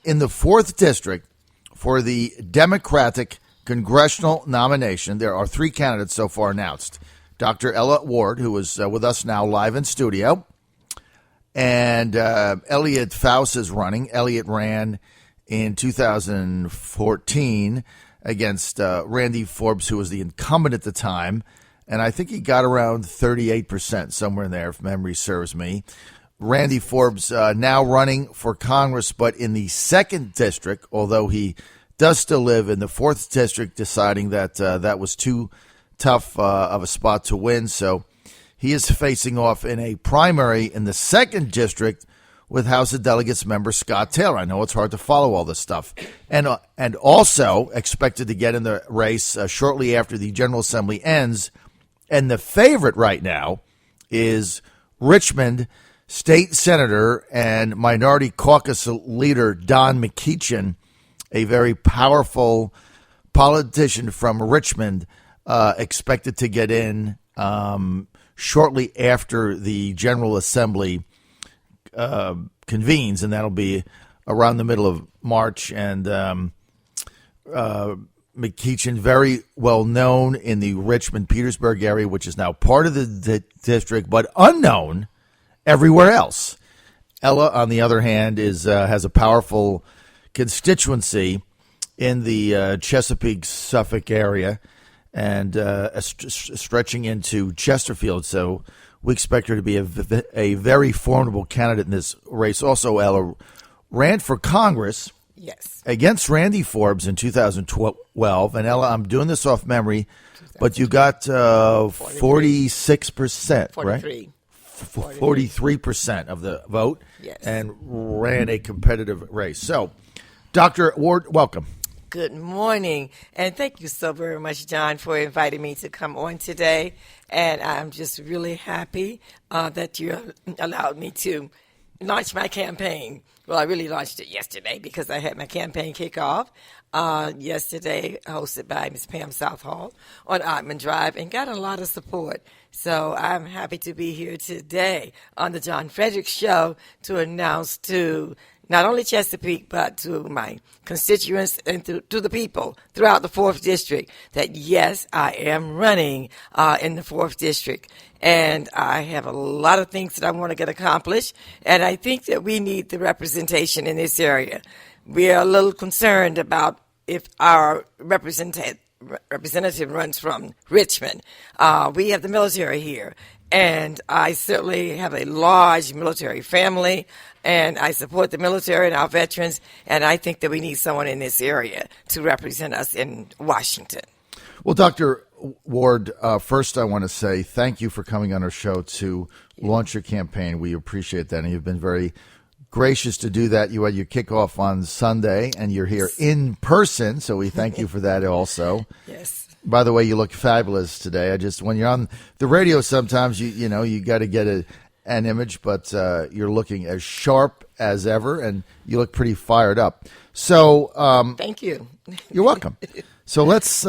in the 4th District for the Democratic congressional nomination. There are 3 candidates so far announced. Dr. Ella Ward, who is with us now live in studio, and Elliot Faust is running. Elliot ran in 2014 against Randy Forbes, who was the incumbent at the time, and I think he got around 38%, somewhere in there, if memory serves me. Randy Forbes now running for Congress, but in the 2nd District, although he does still live in the 4th District, deciding that that was too tough of a spot to win. So he is facing off in a primary in the 2nd District with House of Delegates member Scott Taylor. I know it's hard to follow all this stuff. And also expected to get in the race shortly after the General Assembly ends. And the favorite right now is Richmond State Senator and Minority Caucus leader Don McEachin, a very powerful politician from Richmond, expected to get in shortly after the General Assembly convenes, and that'll be around the middle of March. And McEachin, very well known in the Richmond-Petersburg area, which is now part of the district, but unknown everywhere else. Ella, on the other hand, has a powerful constituency in the Chesapeake, Suffolk area, and stretching into Chesterfield. So we expect her to be a very formidable candidate in this race. Also, Ella ran for Congress against Randy Forbes in 2012. And Ella, I'm doing this off memory, but you got 46%, right? 43% of the vote, and ran a competitive race. So, Dr. Ward, welcome. Good morning, and thank you so very much, John, for inviting me to come on today. And I'm just really happy that you allowed me to launch my campaign. Well, I really launched it yesterday because I had my campaign kickoff yesterday, hosted by Ms. Pam Southall on Ottman Drive, and got a lot of support. So I'm happy to be here today on the John Fredericks Show to announce to not only Chesapeake, but to my constituents and to the people throughout the 4th District that, yes, I am running in the 4th District. And I have a lot of things that I want to get accomplished. And I think that we need the representation in this area. We are a little concerned about if our representative runs from Richmond. We have the military here. And I certainly have a large military family, and I support the military and our veterans, and I think that we need someone in this area to represent us in Washington. Well, Dr. Ward, first I want to say thank you for coming on our show to launch your campaign. We appreciate that, and you've been very gracious to do that. You had your kickoff on Sunday, and you're here in person, so we thank you for that also. Yes. By the way, you look fabulous today. When you're on the radio, sometimes you got to get an image, but you're looking as sharp as ever, and you look pretty fired up. So, thank you. You're welcome. So let's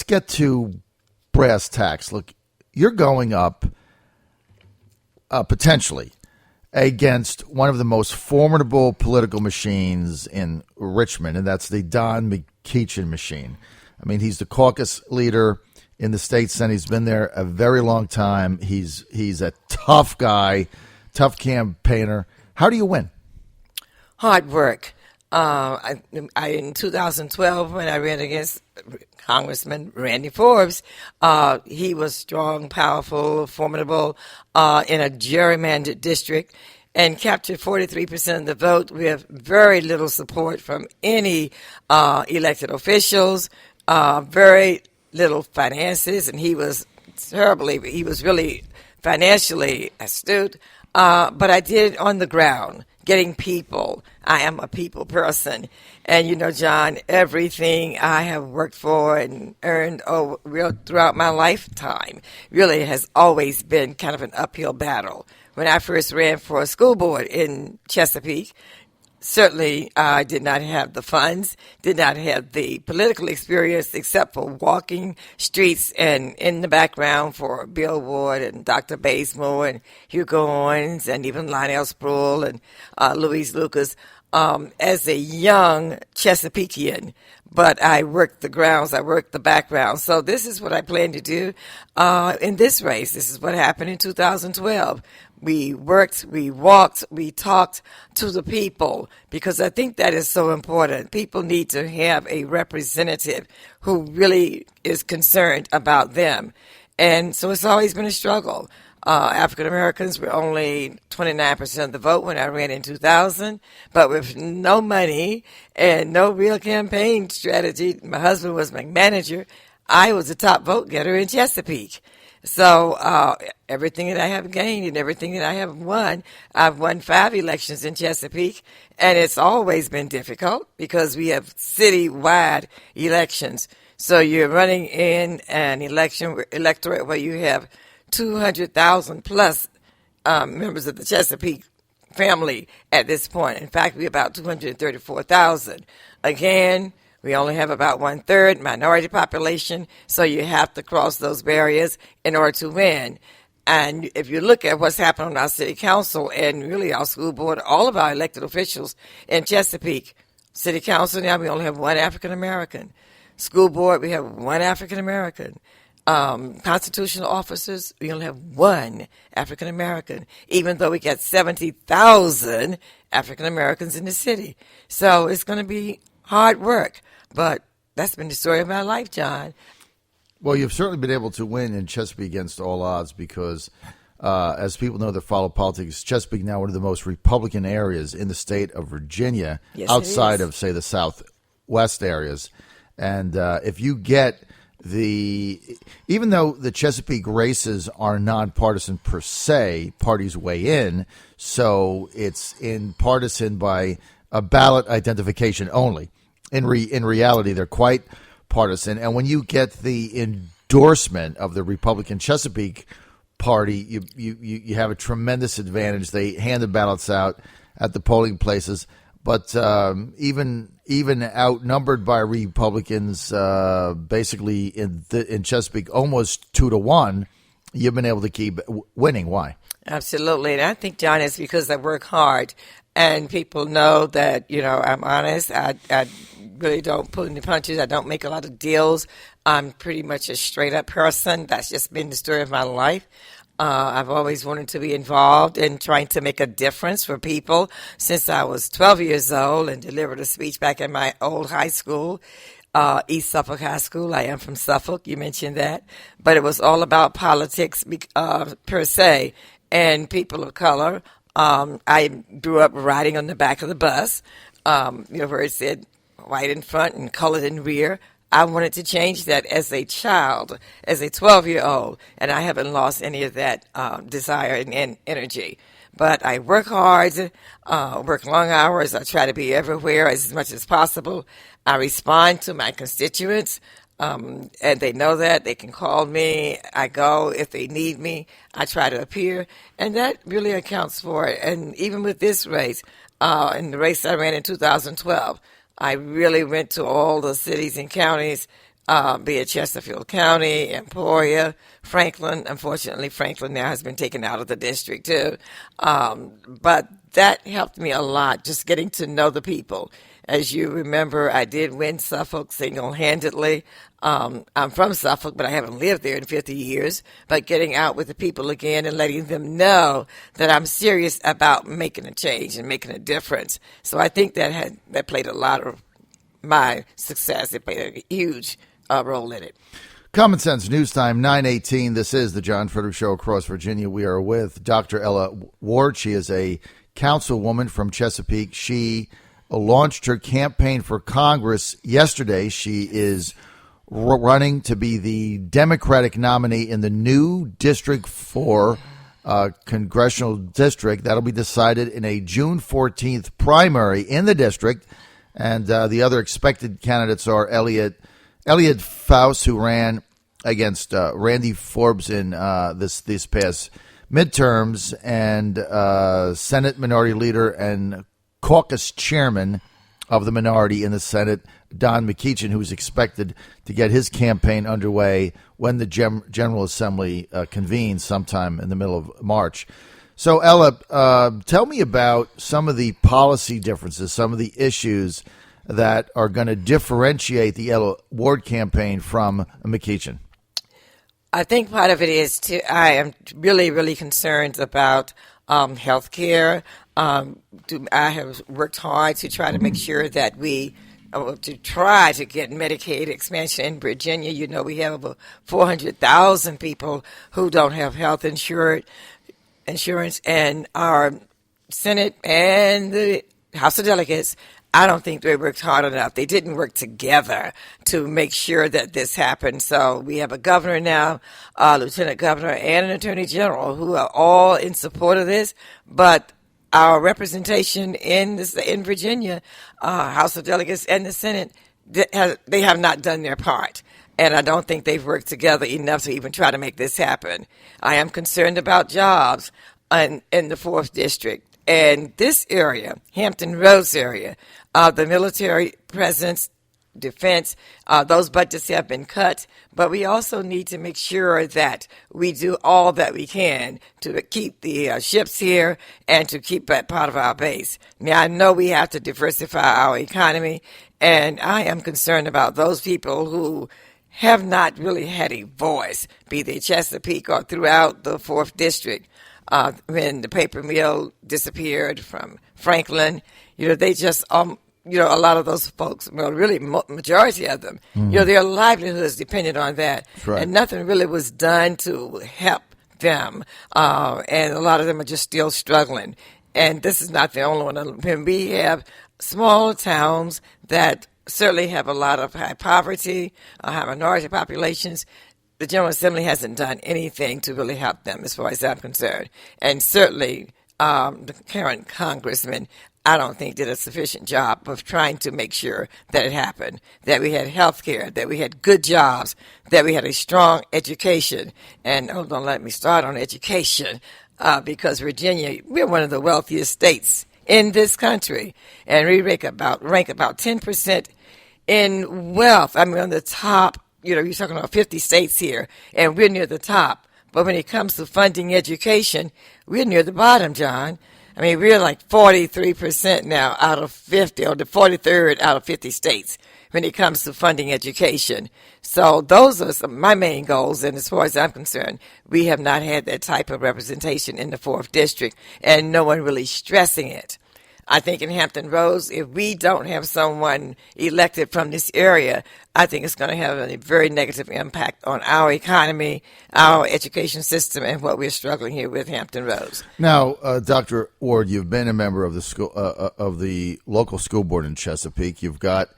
get to brass tacks. Look, you're going up potentially against one of the most formidable political machines in Richmond, and that's the Don McEachin machine. I mean, he's the caucus leader in the state Senate. He's been there a very long time. He's a tough guy, tough campaigner. How do you win? Hard work. In 2012, when I ran against Congressman Randy Forbes, he was strong, powerful, formidable in a gerrymandered district, and captured 43% of the vote. We have very little support from any elected officials. Very little finances, and he was really financially astute. But I did it on the ground, getting people. I am a people person. And, John, everything I have worked for and earned throughout my lifetime really has always been kind of an uphill battle. When I first ran for a school board in Chesapeake, certainly, I did not have the funds, did not have the political experience except for walking streets and in the background for Bill Ward and Dr. Bazemore and Hugo Owens and even Lionel Sproul and Louise Lucas. as a young Chesapeakean, but I worked the grounds, I worked the background. So this is what I plan to do in this race. This is what happened in 2012. We worked, we walked, we talked to the people, because I think that is so important. People need to have a representative who really is concerned about them. And so it's always been a struggle. African Americans were only 29% of the vote when I ran in 2000, but with no money and no real campaign strategy. My husband was my manager. I was the top vote getter in Chesapeake. So everything that I have gained and everything that I have won, I've won 5 elections in Chesapeake, and it's always been difficult because we have citywide elections. So you're running in an electorate where you have 200,000 plus members of the Chesapeake family at this point. In fact, we're about 234,000. Again, we only have about 1/3 minority population, so you have to cross those barriers in order to win. And if you look at what's happened on our city council and really our school board, all of our elected officials in Chesapeake, city council now we only have 1 African American. School board, we have 1 African American. Constitutional officers, we only have 1 African American, even though we got 70,000 African Americans in the city. So it's going to be hard work, but that's been the story of my life, John. Well, you've certainly been able to win in Chesapeake against all odds because, as people know that follow politics, Chesapeake now one of the most Republican areas in the state of Virginia, yes, outside of, say, the Southwest areas. And if you get even though the Chesapeake races are nonpartisan per se, parties weigh in, so it's in partisan by a ballot identification only. In reality, they're quite partisan. And when you get the endorsement of the Republican Chesapeake Party, you have a tremendous advantage. They hand the ballots out at the polling places, but even outnumbered by Republicans, basically in Chesapeake, almost 2-1, you've been able to keep winning. Why? Absolutely, and I think, John, it's because I work hard, and people know that I'm honest. I really don't pull any punches. I don't make a lot of deals. I'm pretty much a straight up person. That's just been the story of my life. I've always wanted to be involved in trying to make a difference for people since I was 12 years old and delivered a speech back in my old high school, East Suffolk High School. I am from Suffolk. You mentioned that. But it was all about politics per se and people of color. I grew up riding on the back of the bus, where it said white in front and colored in rear. I wanted to change that as a child, as a 12-year-old, and I haven't lost any of that desire and energy. But I work hard, work long hours. I try to be everywhere as much as possible. I respond to my constituents, and they know that. They can call me. I go if they need me. I try to appear, and that really accounts for it. And even with this race, in the race I ran in 2012, I really went to all the cities and counties, be it Chesterfield County, Emporia, Franklin. Unfortunately, Franklin now has been taken out of the district too. But that helped me a lot, just getting to know the people. As you remember, I did win Suffolk single-handedly. I'm from Suffolk, but I haven't lived there in 50 years. But getting out with the people again and letting them know that I'm serious about making a change and making a difference. So I think that played a lot of my success. It played a huge role in it. Common Sense News Time, 9:18. This is the John Fredericks Show across Virginia. We are with Dr. Ella Ward. She is a councilwoman from Chesapeake. She launched her campaign for Congress yesterday. She is running to be the Democratic nominee in the new District 4 congressional district. That'll be decided in a June 14th primary in the district. And the other expected candidates are Elliot Faust, who ran against Randy Forbes in this past midterms, and Senate Minority Leader and caucus chairman of the minority in the Senate, Don McEachin, who is expected to get his campaign underway when the General Assembly convenes sometime in the middle of March. So, Ella, tell me about some of the policy differences, some of the issues that are going to differentiate the Ella Ward campaign from McEachin. I think part of it is I am really, really concerned about health care. I have worked hard to try to make sure that we to try to get Medicaid expansion in Virginia. You know, we have over 400,000 people who don't have health insurance, and our Senate and the House of Delegates, I don't think they worked hard enough. They didn't work together to make sure that this happened. So we have a governor now, lieutenant governor, and an attorney general who are all in support of this. But our representation in Virginia, House of Delegates and the Senate, they have not done their part. And I don't think they've worked together enough to even try to make this happen. I am concerned about jobs in the 4th District. And this area, Hampton Roads area, the military presence, defense, those budgets have been cut. But we also need to make sure that we do all that we can to keep the ships here and to keep that part of our base. Now, I know we have to diversify our economy, and I am concerned about those people who have not really had a voice, be they Chesapeake or throughout the 4th District. When the paper mill disappeared from Franklin, they just, a lot of those folks, well, really majority of them, their livelihoods depended on that. Right. And nothing really was done to help them. And a lot of them are just still struggling. And this is not the only one. When we have small towns that certainly have a lot of high poverty, high minority populations, the General Assembly hasn't done anything to really help them as far as I'm concerned. And certainly the current congressman, I don't think, did a sufficient job of trying to make sure that it happened, that we had health care, that we had good jobs, that we had a strong education. And don't let me start on education because Virginia, we're one of the wealthiest states in this country. And we rank about 10% in wealth. I mean, on the top. You're talking about 50 states here, and we're near the top. But when it comes to funding education, we're near the bottom, John. I mean, we're like 43% now out of 50, or the 43rd out of 50 states when it comes to funding education. So those are some of my main goals, and as far as I'm concerned, we have not had that type of representation in the 4th District, and no one really stressing it. I think in Hampton Roads, if we don't have someone elected from this area, I think it's going to have a very negative impact on our economy, our education system, and what we're struggling here with Hampton Roads. Now, Dr. Ward, you've been a member of the school of the local school board in Chesapeake. You've got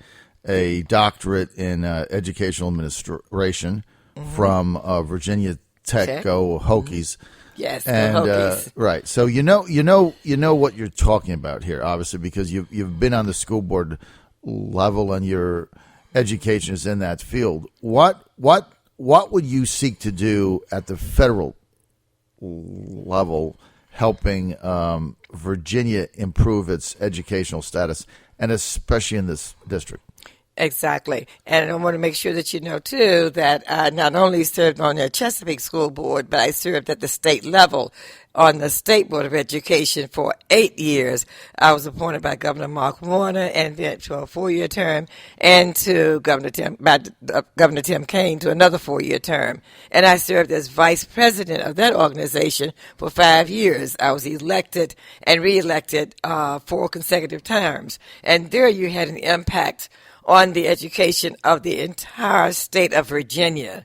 a doctorate in educational administration from Virginia Tech. Go Hokies. Yes, and right. So you know what you're talking about here, obviously, because you've been on the school board level and your education is in that field. What would you seek to do at the federal level, helping Virginia improve its educational status, and especially in this district? Exactly. And I want to make sure that you know, too, that I not only served on the Chesapeake School Board, but I served at the state level on the State Board of Education for 8 years. I was appointed by Governor Mark Warner and then to a 4-year term, and to Governor Tim Kaine to another 4-year term. And I served as vice president of that organization for 5 years. I was elected and reelected 4 consecutive terms. And there you had an impact on the education of the entire state of Virginia.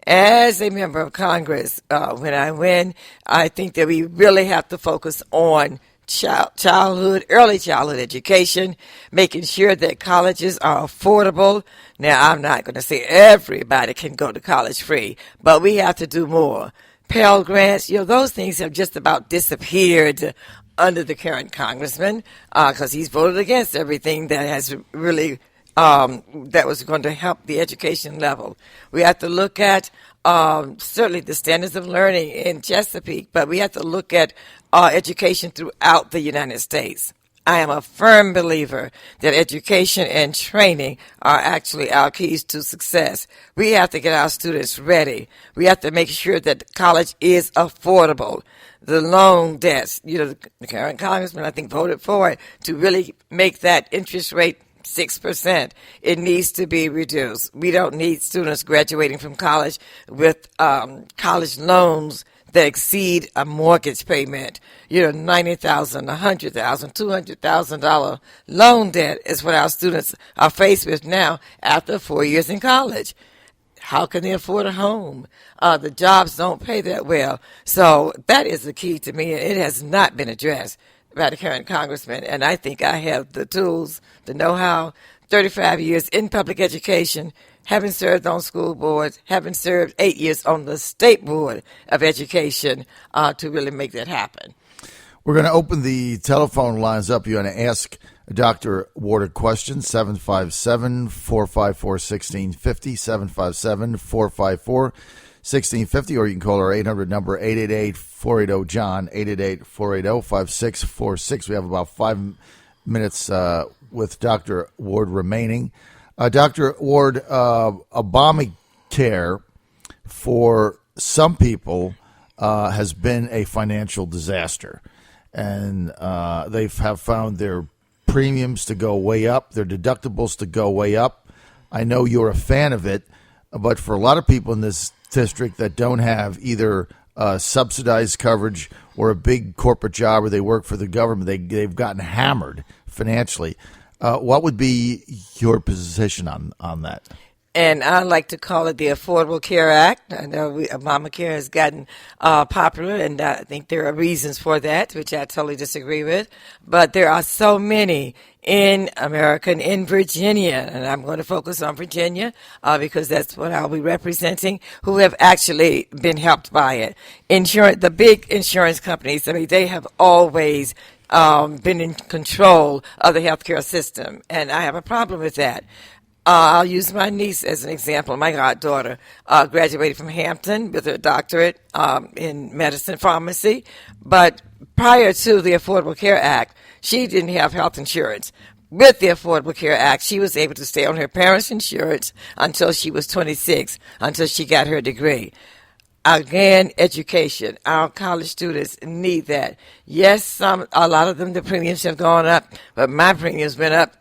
As a member of Congress, when I win, I think that we really have to focus on early childhood education, making sure that colleges are affordable. Now, I'm not going to say everybody can go to college free, but we have to do more. Pell Grants, those things have just about disappeared under the current congressman because he's voted against everything that has really that was going to help the education level. We have to look at certainly the standards of learning in Chesapeake, but we have to look at education throughout the United States. I am a firm believer that education and training are actually our keys to success. We have to get our students ready. We have to make sure that college is affordable. the loan debts. The current congressman, I think, voted for it to really make that interest rate 6%. It needs to be reduced. We don't need students graduating from college with college loans that exceed a mortgage payment. $90,000, $100,000, $200,000 loan debt is what our students are faced with now after 4 years in college. How can they afford a home? The jobs don't pay that well. So that is the key to me. It has not been addressed by the current congressman, and I think I have the tools, the know-how, 35 years in public education, having served on school boards, having served 8 years on the State Board of Education to really make that happen. We're going to open the telephone lines up. You're going to ask Dr. Ward a question, 757-454-1650, 757-454-1650, or you can call our 800 number, 888-480-JOHN, 888-480-5646. We have about 5 minutes with Dr. Ward remaining. Dr. Ward, Obamacare for some people has been a financial disaster, and they have found their premiums to go way up, their deductibles to go way up. I know you're a fan of it, but for a lot of people in this district that don't have either subsidized coverage or a big corporate job or they work for the government, they've gotten hammered financially. What would be your position on that? And I like to call it the Affordable Care Act. I know Obamacare has gotten popular, and I think there are reasons for that, which I totally disagree with. But there are so many in America and in Virginia, and I'm going to focus on Virginia because that's what I'll be representing, who have actually been helped by it. The big insurance companies, they have always been in control of the healthcare system, and I have a problem with that. I'll use my niece as an example. My goddaughter graduated from Hampton with her doctorate in medicine pharmacy. But prior to the Affordable Care Act, she didn't have health insurance. With the Affordable Care Act, she was able to stay on her parents' insurance until she was 26, until she got her degree. Again, education. Our college students need that. Yes, a lot of them, the premiums have gone up, but my premiums went up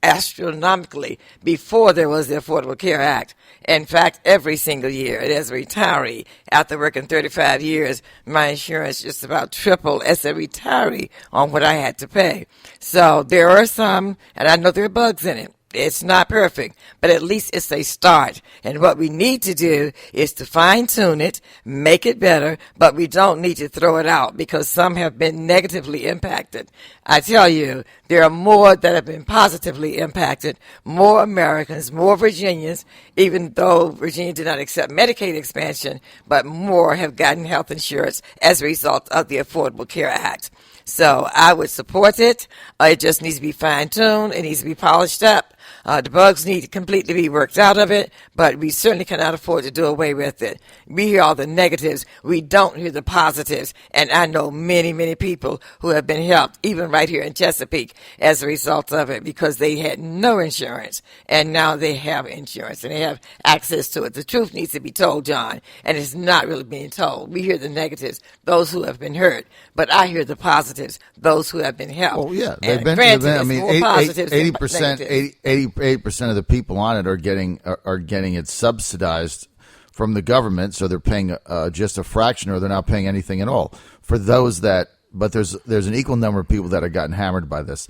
astronomically before there was the Affordable Care Act. In fact, every single year, as a retiree, after working 35 years, my insurance just about tripled as a retiree on what I had to pay. So there are some, and I know there are bugs in it. It's not perfect, but at least it's a start. And what we need to do is to fine-tune it, make it better, but we don't need to throw it out because some have been negatively impacted. I tell you, there are more that have been positively impacted, more Americans, more Virginians, even though Virginia did not accept Medicaid expansion, but more have gotten health insurance as a result of the Affordable Care Act. So I would support it. It just needs to be fine-tuned. It needs to be polished up. The bugs need to completely be worked out of it, but we certainly cannot afford to do away with it. We hear all the negatives. We don't hear the positives. And I know many, many people who have been helped, even right here in Chesapeake, as a result of it because they had no insurance. And now they have insurance and they have access to it. The truth needs to be told, John, and it's not really being told. We hear the negatives, those who have been hurt, but I hear the positives, those who have been helped. Well, yeah, they've been. I mean, 88% of the people on it are getting it subsidized from the government, so they're paying just a fraction, or they're not paying anything at all. For those but there's an equal number of people that have gotten hammered by this.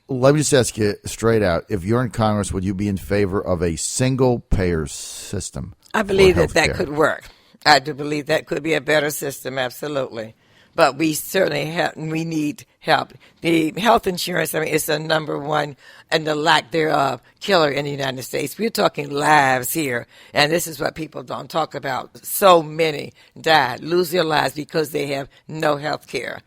Let me just ask you straight out: if you're in Congress, would you be in favor of a single-payer system? I believe that could work. I do believe that could be a better system, absolutely. But we certainly we need help. The health insurance, is the number one and the lack thereof killer in the United States. We're talking lives here, and this is what people don't talk about. So many lose their lives because they have no health care.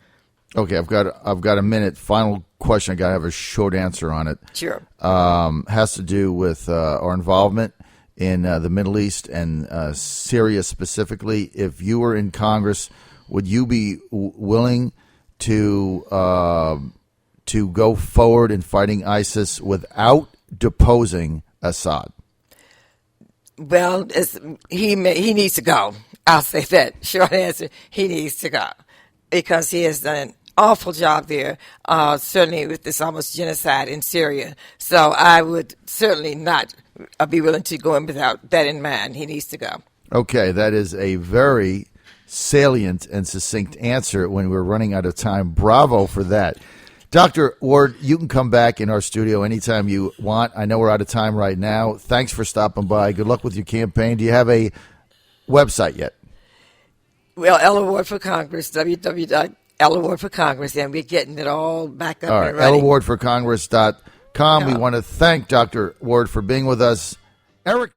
Okay, I've got a minute. Final question. I got to have a short answer on it. Sure. Has to do with our involvement in the Middle East and Syria specifically. If you were in Congress, would you be willing to go forward in fighting ISIS without deposing Assad? Well, he needs to go. I'll say that. Short answer, he needs to go. because he has done an awful job there, certainly with this almost genocide in Syria. So I would certainly not be willing to go in without that in mind. He needs to go. Okay, that is a very salient and succinct answer when we're running out of time. Bravo for that. Dr. Ward, you can come back in our studio anytime you want. I know we're out of time right now. Thanks for stopping by. Good luck with your campaign. Do you have a website yet? Well, Ella Ward for Congress, www.Ella Ward for Congress, and we're getting it all back up All right, and running. EllaWardForCongress.com. We want to thank Dr. Ward for being with us. Eric.